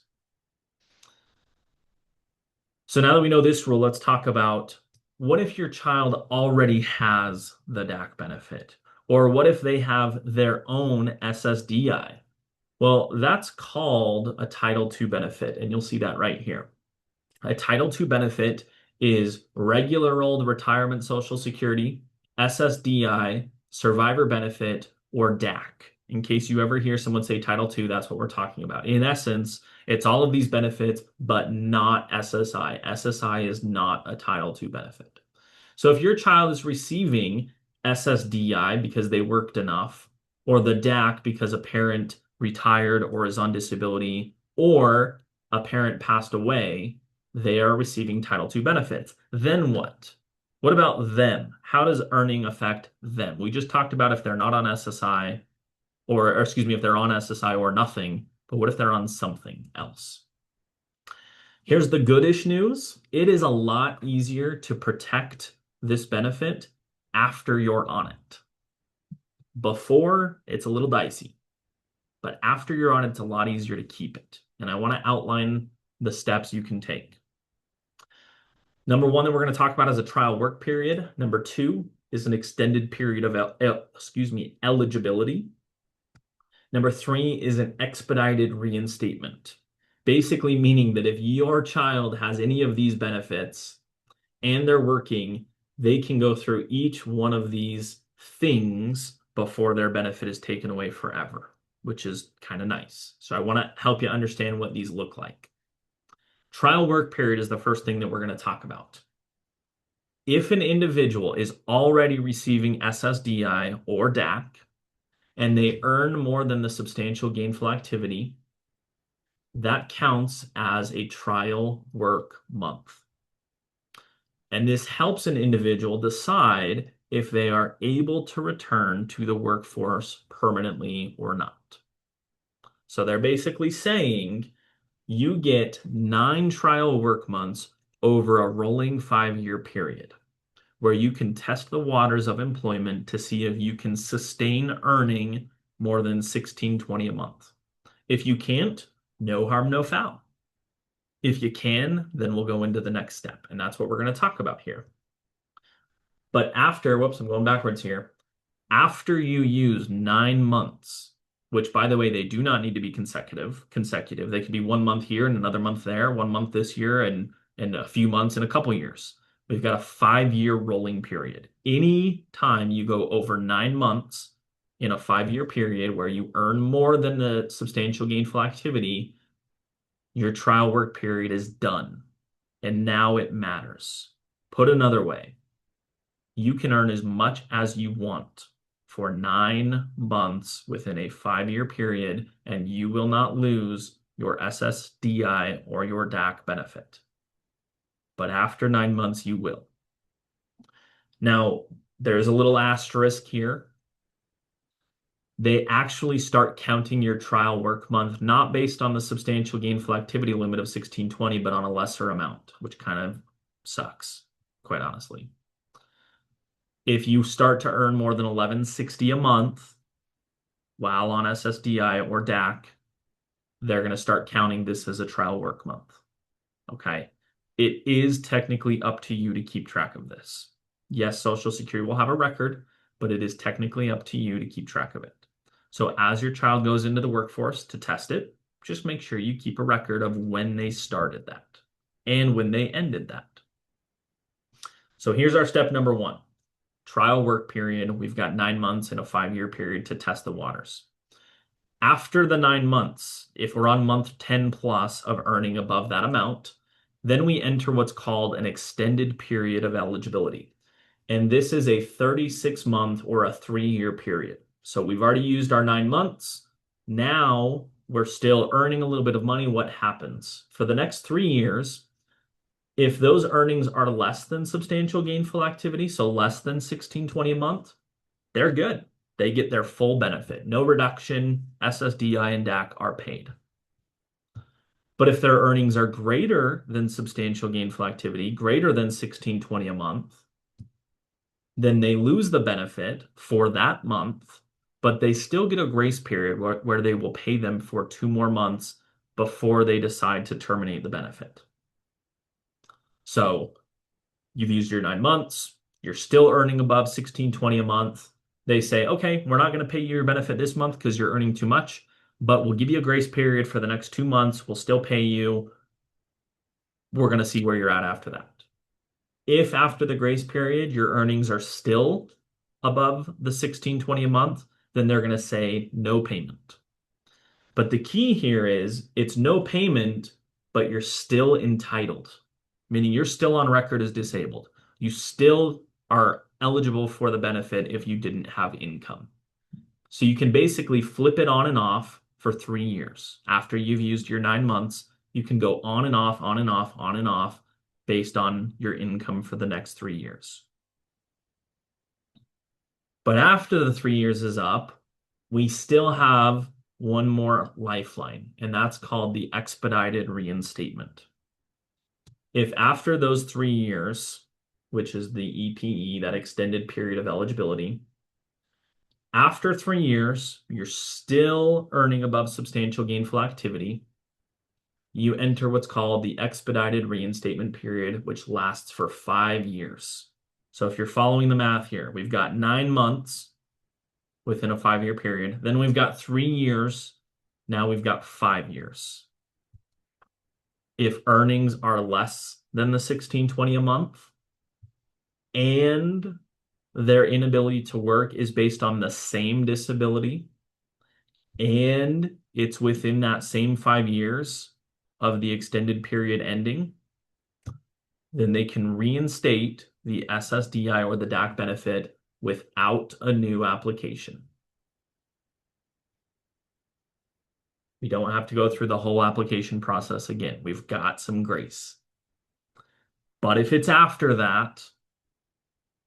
So now that we know this rule, let's talk about what if your child already has the DAC benefit? Or what if they have their own SSDI? Well, that's called a Title II benefit, and you'll see that right here. A Title II benefit is regular old retirement Social Security, SSDI, survivor benefit, or DAC. In case you ever hear someone say Title II, that's what we're talking about. In essence, it's all of these benefits, but not SSI. SSI is not a Title II benefit. So if your child is receiving SSDI because they worked enough, or the DAC because a parent retired or is on disability, or a parent passed away, they are receiving Title II benefits. Then what? What about them? How does earning affect them? We just talked about if they're not on SSI, or excuse me, if they're on SSI or nothing, but what if they're on something else? Here's the goodish news. It is a lot easier to protect this benefit after you're on it. Before, it's a little dicey, but after you're on it, it's a lot easier to keep it. And I want to outline the steps you can take. Number one that we're going to talk about is a trial work period. Number two is an extended period of eligibility. Number three is an expedited reinstatement. Basically meaning that if your child has any of these benefits and they're working, they can go through each one of these things before their benefit is taken away forever, which is kind of nice. So I want to help you understand what these look like. Trial work period is the first thing that we're going to talk about. If an individual is already receiving SSDI or DAC, and they earn more than the substantial gainful activity, that counts as a trial work month. And this helps an individual decide if they are able to return to the workforce permanently or not. So they're basically saying you get 9 trial work months over a rolling 5-year period where you can test the waters of employment to see if you can sustain earning more than $16.20 a month. If you can't, no harm, no foul. If you can, then we'll go into the next step, and that's what we're going to talk about here. But after, whoops, I'm going backwards here. After you use 9 months, which by the way, they do not need to be consecutive. They could be 1 month here and another month there, 1 month this year and a few months in a couple years. We've got a 5-year rolling period. Any time you go over 9 months in a 5-year period where you earn more than the substantial gainful activity, your trial work period is done. And now it matters. Put another way, you can earn as much as you want for 9 months within a 5-year period, and you will not lose your SSDI or your DAC benefit. But after 9 months, you will. Now, there's a little asterisk here. they actually start counting your trial work month, not based on the substantial gainful activity limit of 1620, but on a lesser amount, which kind of sucks, quite honestly. If you start to earn more than 1160 a month while on SSDI or DAC, they're going to start counting this as a trial work month. Okay. It is technically up to you to keep track of this. Yes, Social Security will have a record, but it is technically up to you to keep track of it. So as your child goes into the workforce to test it, just make sure you keep a record of when they started that and when they ended that. So here's our step number 1. Trial work period. We've got 9 months and a 5-year period to test the waters. After the 9 months, if we're on month 10 plus of earning above that amount, then we enter what's called an extended period of eligibility. And this is a 36-month or a 3-year period. So we've already used our 9 months. Now we're still earning a little bit of money. What happens? For the next 3 years, if those earnings are less than substantial gainful activity, so less than 1620 a month, they're good. They get their full benefit. No reduction, SSDI and DAC are paid. But if their earnings are greater than substantial gainful activity, greater than 1620 a month, then they lose the benefit for that month, but they still get a grace period where they will pay them for 2 more months before they decide to terminate the benefit. So you've used your 9 months, you're still earning above 1620 a month. They say, okay, we're not going to pay you your benefit this month because you're earning too much, but we'll give you a grace period for the next 2 months. We'll still pay you. We're going to see where you're at after that. If after the grace period, your earnings are still above the 1620 a month, then they're going to say no payment. But the key here is it's no payment, but you're still entitled, meaning you're still on record as disabled. You still are eligible for the benefit if you didn't have income. So you can basically flip it on and off for 3 years. After you've used your 9 months, you can go on and off, on and off, on and off, based on your income for the next 3 years. But after the 3 years is up, we still have one more lifeline, and that's called the expedited reinstatement. If after those 3 years, which is the EPE, that extended period of eligibility, after 3 years, you're still earning above substantial gainful activity, you enter what's called the expedited reinstatement period, which lasts for 5 years. So if you're following the math here, we've got 9 months within a 5-year period. Then we've got 3 years. Now we've got 5 years. If earnings are less than the 1620 a month and their inability to work is based on the same disability and it's within that same 5 years of the extended period ending, then they can reinstate the SSDI or the DAC benefit without a new application. We don't have to go through the whole application process again. We've got some grace. But if it's after that,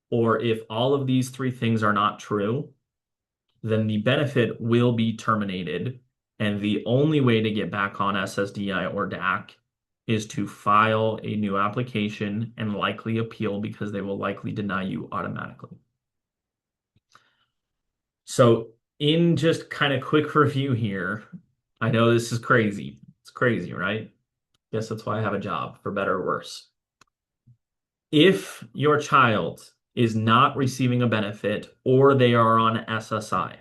or if all of these 3 things are not true, then the benefit will be terminated. And the only way to get back on SSDI or DAC is to file a new application and likely appeal because they will likely deny you automatically. So in just kind of quick review here, I know this is crazy. It's crazy, right? Guess that's why I have a job, for better or worse. If your child is not receiving a benefit or they are on SSI,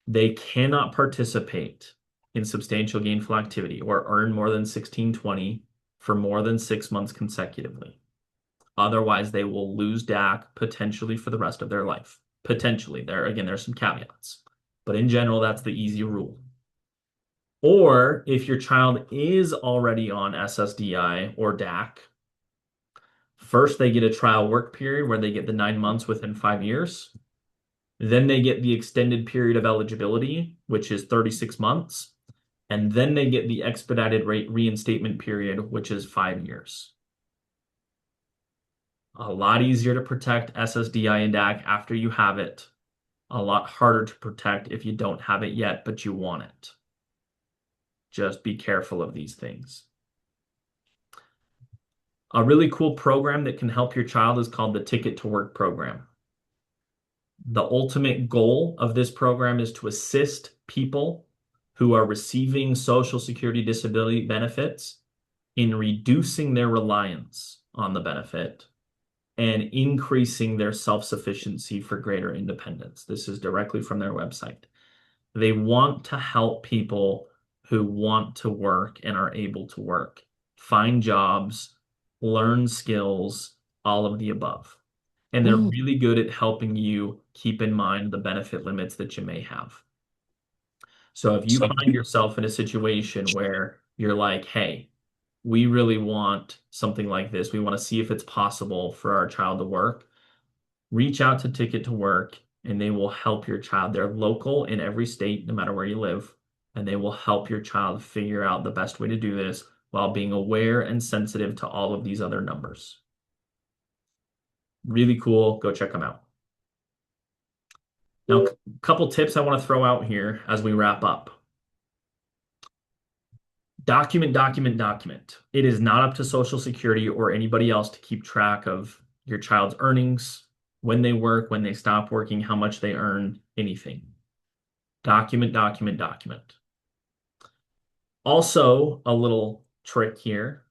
they cannot participate in substantial gainful activity or earn more than 1620 for more than 6 months consecutively. Otherwise, they will lose DAC potentially for the rest of their life. Potentially. There's some caveats. But in general, that's the easy rule. Or if your child is already on SSDI or DAC, first they get a trial work period where they get the 9 months within 5 years. Then they get the extended period of eligibility, which is 36 months. And then they get the expedited reinstatement period, which is 5 years. A lot easier to protect SSDI and DAC after you have it. a lot harder to protect if you don't have it yet, but you want it. Just be careful of these things. A really cool program that can help your child is called the Ticket to Work program. The ultimate goal of this program is to assist people who are receiving Social Security disability benefits in reducing their reliance on the benefit and increasing their self-sufficiency for greater independence. This is directly from their website. They want to help people who want to work and are able to work, find jobs, learn skills, all of the above. And they're really good at helping you keep in mind the benefit limits that you may have. So if you find yourself in a situation where you're like, hey, we really want something like this, we want to see if it's possible for our child to work, reach out to Ticket to Work and they will help your child. They're local in every state, no matter where you live, and they will help your child figure out the best way to do this while being aware and sensitive to all of these other numbers. Really cool. Go check them out. Now, a couple tips I want to throw out here as we wrap up. Document, document, document. It is not up to Social Security or anybody else to keep track of your child's earnings, when they work, when they stop working, how much they earn, anything. Document, document, document. Also, a little trick here.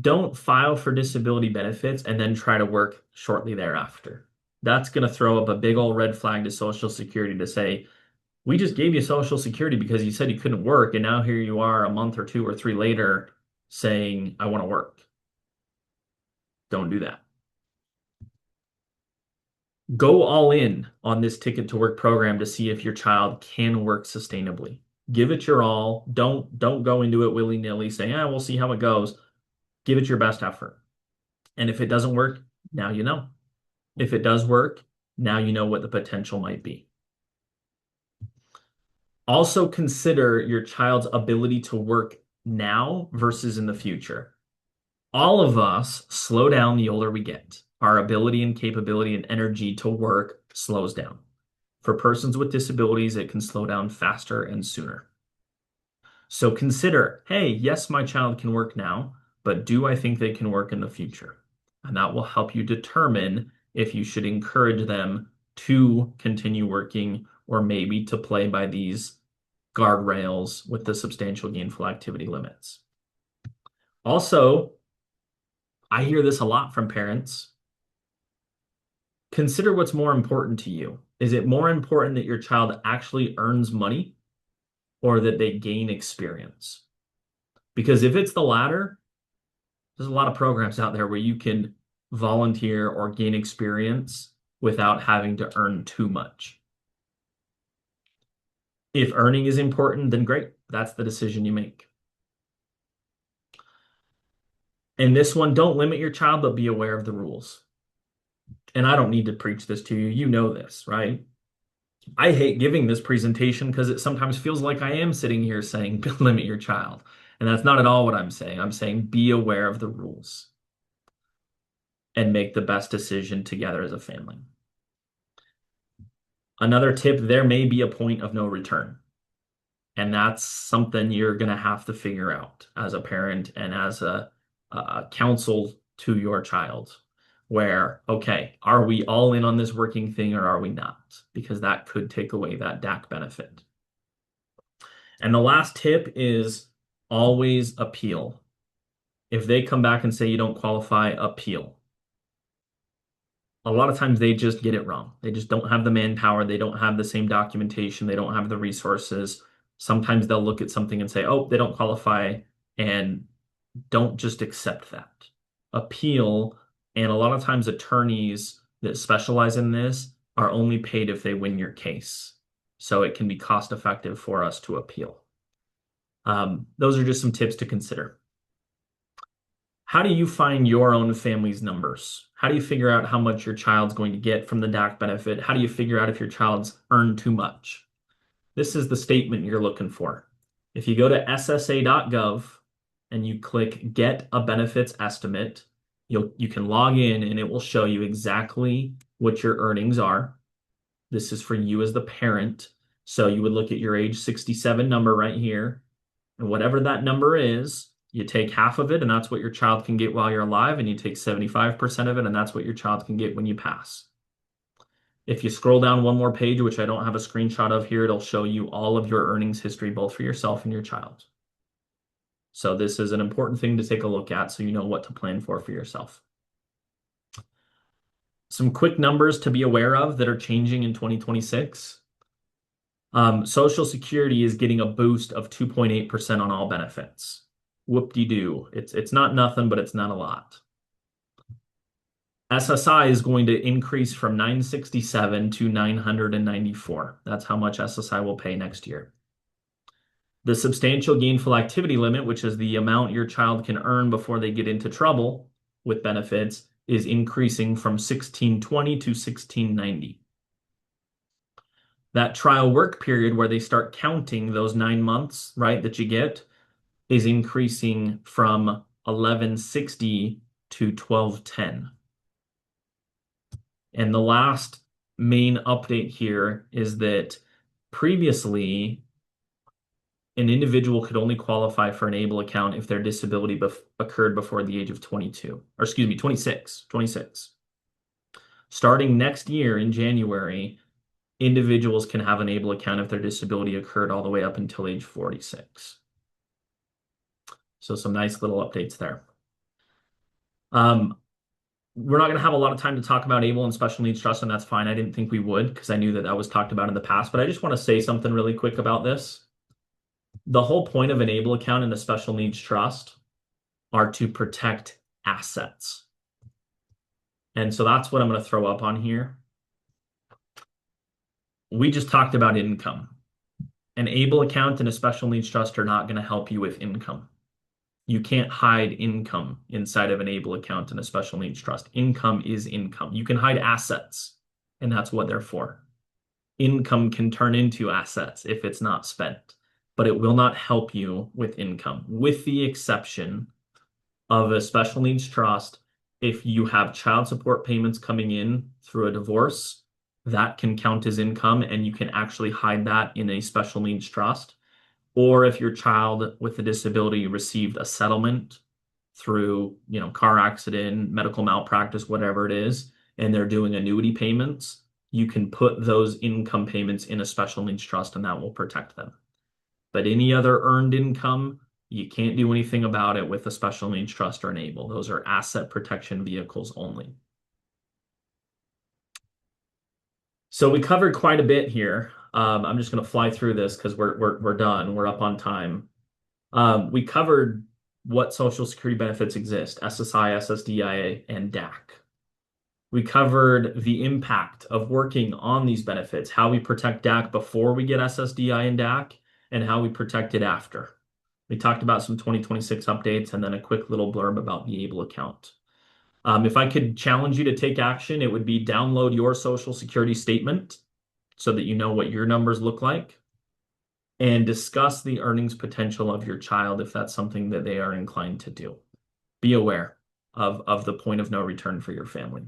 Don't file for disability benefits and then try to work shortly thereafter. That's going to throw up a big old red flag to Social Security to say, we just gave you Social Security because you said you couldn't work, and now here you are a month or 2 or 3 later saying, I want to work. Don't do that. Go all in on this Ticket to Work program to see if your child can work sustainably. Give it your all. Don't go into it willy-nilly saying, we'll see how it goes. Give it your best effort. And if it doesn't work, now you know. If it does work, now you know what the potential might be. Also consider your child's ability to work now versus in the future. All of us slow down the older we get. Our ability and capability and energy to work slows down. For persons with disabilities, it can slow down faster and sooner. So consider, hey, yes, my child can work now, but do I think they can work in the future? And that will help you determine if you should encourage them to continue working or maybe to play by these guardrails with the substantial gainful activity limits. Also, I hear this a lot from parents. Consider what's more important to you. Is it more important that your child actually earns money or that they gain experience? Because if it's the latter, there's a lot of programs out there where you can volunteer or gain experience without having to earn too much. If earning is important, then great. That's the decision you make. And this one, don't limit your child, but be aware of the rules. And I don't need to preach this to you. You know this, right? I hate giving this presentation because it sometimes feels like I am sitting here saying, limit your child. And that's not at all what I'm saying. I'm saying be aware of the rules and make the best decision together as a family. Another tip, there may be a point of no return. And that's something you're going to have to figure out as a parent and as a counsel to your child. Where, okay, are we all in on this working thing or are we not? Because that could take away that DAC benefit. And the last tip is always appeal. If they come back and say you don't qualify, appeal. A lot of times they just get it wrong. They just don't have the manpower. They don't have the same documentation. They don't have the resources. Sometimes they'll look at something and say, oh, they don't qualify, and don't just accept that. Appeal. And a lot of times attorneys that specialize in this are only paid if they win your case. So it can be cost effective for us to appeal. Those are just some tips to consider. How do you find your own family's numbers? How do you figure out how much your child's going to get from the DAC benefit? How do you figure out if your child's earned too much? This is the statement you're looking for. If you go to ssa.gov and you click Get a Benefits Estimate, you can log in and it will show you exactly what your earnings are. This is for you as the parent. So you would look at your age 67 number right here, and whatever that number is, you take half of it, and that's what your child can get while you're alive, and you take 75% of it, and that's what your child can get when you pass. If you scroll down one more page, which I don't have a screenshot of here, it'll show you all of your earnings history, both for yourself and your child. So this is an important thing to take a look at so you know what to plan for yourself. Some quick numbers to be aware of that are changing in 2026. Social Security is getting a boost of 2.8% on all benefits. Whoop-de-doo. It's not nothing, but it's not a lot. SSI is going to increase from 967 to 994. That's how much SSI will pay next year. The substantial gainful activity limit, which is the amount your child can earn before they get into trouble with benefits, is increasing from 1620 to 1690. That trial work period where they start counting those 9 months, right, that you get, is increasing from 1160 to 1210. And the last main update here is that previously, an individual could only qualify for an ABLE account if their disability occurred before the age of 22, or excuse me, 26. Starting next year in January, individuals can have an ABLE account if their disability occurred all the way up until age 46. So some nice little updates there. We're not going to have a lot of time to talk about ABLE and special needs trust, and that's fine. I didn't think we would because I knew that that was talked about in the past, but I just want to say something really quick about this. The whole point of an ABLE account and a special needs trust are to protect assets. And so that's what I'm going to throw up on here. We just talked about income. An ABLE account and a special needs trust are not going to help you with income. You can't hide income inside of an ABLE account and a special needs trust. Income is income. You can hide assets, and that's what they're for. Income can turn into assets if it's not spent, but it will not help you with income, with the exception of a special needs trust. If you have child support payments coming in through a divorce, that can count as income, and you can actually hide that in a special needs trust. Or if your child with a disability received a settlement through, car accident, medical malpractice, whatever it is, and they're doing annuity payments, you can put those income payments in a special needs trust, and that will protect them. But any other earned income, you can't do anything about it with a special needs trust or an ABLE. Those are asset protection vehicles only. So we covered quite a bit here. I'm just going to fly through this because we're done. We're up on time. We covered what Social Security benefits exist: SSI, SSDI, and DAC. We covered the impact of working on these benefits, how we protect DAC before we get SSDI and DAC, and how we protect it after. We talked about some 2026 updates and then a quick little blurb about the ABLE account. If I could challenge you to take action, it would be download your Social Security statement so that you know what your numbers look like, and discuss the earnings potential of your child if that's something that they are inclined to do. Be aware of the point of no return for your family.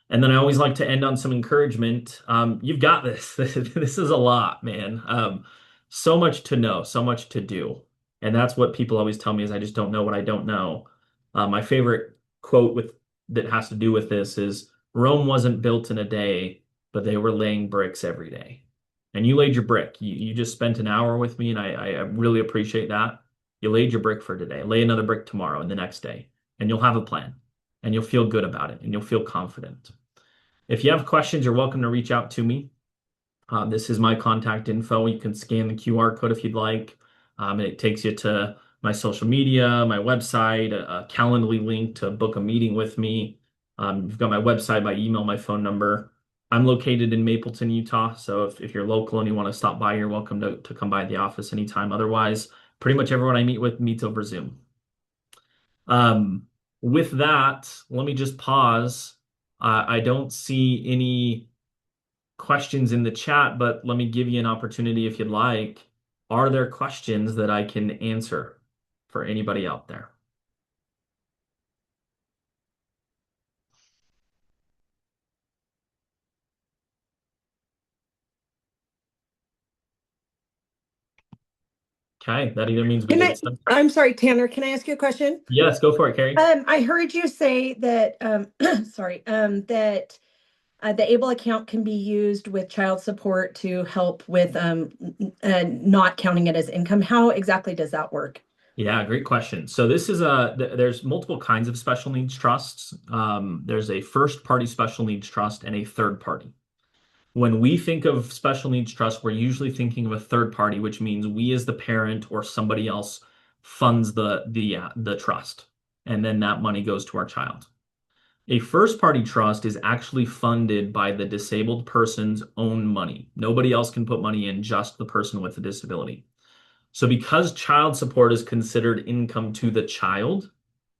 And then I always like to end on some encouragement. You've got this. This is a lot, man. So much to know, so much to do. And that's what people always tell me is I just don't know what I don't know. My favorite quote that has to do with this is Rome wasn't built in a day, but they were laying bricks every day. And you laid your brick. You just spent an hour with me, and I really appreciate that. You laid your brick for today. Lay another brick tomorrow and the next day, and you'll have a plan, and you'll feel good about it, and you'll feel confident. If you have questions, you're welcome to reach out to me. This is my contact info. You can scan the QR code if you'd like. It takes you to my social media, my website, a Calendly link to book a meeting with me. You've got my website, my email, my phone number. I'm located in Mapleton, Utah, so if you're local and you want to stop by, you're welcome to come by the office anytime. Otherwise, pretty much everyone I meet with meets over Zoom. With that, let me just pause. I don't see any questions in the chat, but let me give you an opportunity if you'd like. Are there questions that I can answer for anybody out there? Okay, that either means we get some.
I'm sorry, Tanner, can I ask you a question?
Yes, go for it, Carrie.
I heard you say that, sorry, that the ABLE account can be used with child support to help with not counting it as income. How exactly does that work?
Yeah, great question. So this is there's multiple kinds of special needs trusts. There's a first party special needs trust and a third party. When we think of special needs trust, we're usually thinking of a third party, which means we as the parent or somebody else funds the trust, and then that money goes to our child. A first party trust is actually funded by the disabled person's own money. Nobody else can put money in, just the person with the disability. So because child support is considered income to the child,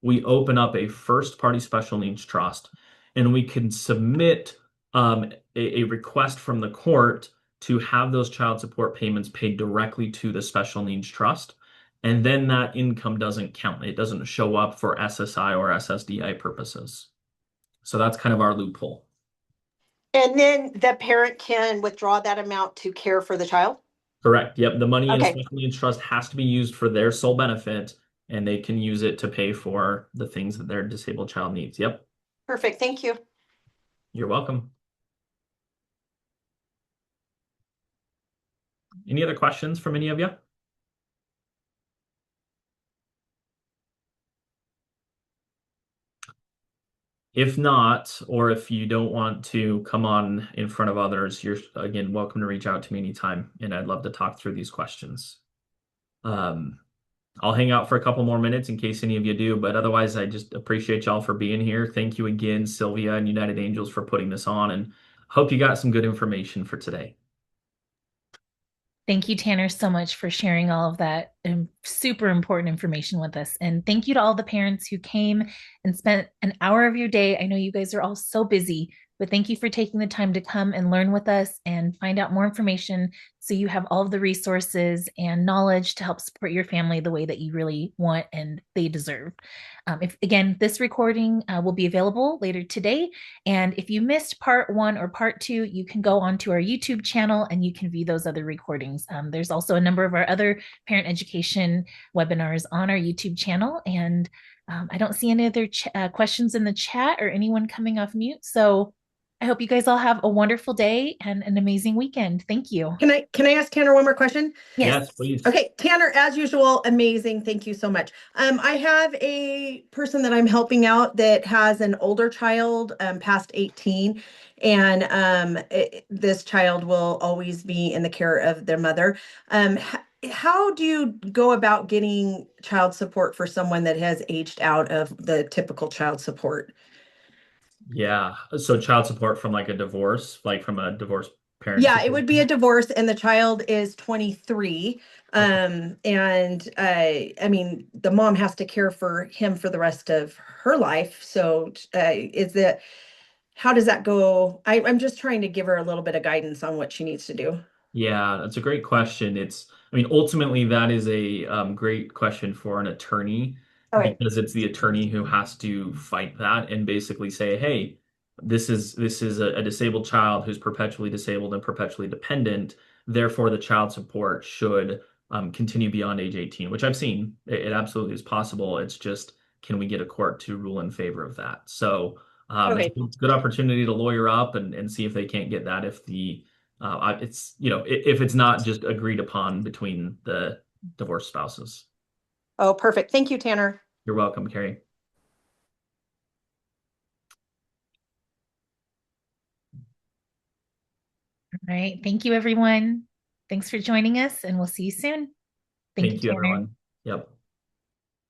we open up a first party special needs trust and we can submit a request from the court to have those child support payments paid directly to the special needs trust. And then that income doesn't count. It doesn't show up for SSI or SSDI purposes. So that's kind of our loophole.
And then the parent can withdraw that amount to care for the child?
Correct. Yep. The money in a
Okay,
special needs trust has to be used for their sole benefit, and they can use it to pay for the things that their disabled child needs. Yep.
perfect. Thank you.
You're welcome. Any other questions from any of you? If not, or if you don't want to come on in front of others, you're again welcome to reach out to me anytime, and I'd love to talk through these questions. I'll hang out for a couple more minutes in case any of you do, but otherwise, I just appreciate y'all for being here. Thank you again, Sylvia and United Angels, for putting this on, and hope you got some good information for today.
Thank you, Tanner, so much for sharing all of that super important information with us. And thank you to all the parents who came and spent an hour of your day. I know you guys are all so busy, but thank you for taking the time to come and learn with us and find out more information so you have all of the resources and knowledge to help support your family the way that you really want and they deserve. If again, this recording will be available later today. And if you missed part 1 or part 2, you can go onto our YouTube channel and you can view those other recordings. There's also a number of our other parent education webinars on our YouTube channel. And I don't see any other questions in the chat or anyone coming off mute. So I hope you guys all have a wonderful day and an amazing weekend. Thank you.
Can I ask Tanner one more question?
Yes, please.
Okay, Tanner, as usual, amazing. Thank you so much. I have a person that I'm helping out that has an older child, past 18, and this child will always be in the care of their mother. How do you go about getting child support for someone that has aged out of the typical child support?
Yeah. So child support from like a divorce, like from a divorced parent
Yeah, it would be a
situation?
divorce and the child is 23.
Okay.
And I mean, the mom has to care for him for the rest of her life. So how does that go? I'm just trying to give her a little bit of guidance on what she needs to do.
Yeah, that's a great question. I mean, ultimately, that is a great question for an attorney
Okay.
because it's the attorney who has to fight that and basically say, hey, this is a disabled child who's perpetually disabled and perpetually dependent. Therefore, the child support should continue beyond age 18, which I've seen. It absolutely is possible. It's just, can we get a court to rule in favor of that? So
Okay.
it's a good opportunity to lawyer up and see if they can't get that if it's if it's not just agreed upon between the divorced spouses.
Oh, perfect. Thank you, Tanner.
You're welcome, Carrie.
All right. Thank you, everyone. Thanks for joining us, and we'll see you soon. Thank you,
Thank you,
Tanner.
everyone. Yep.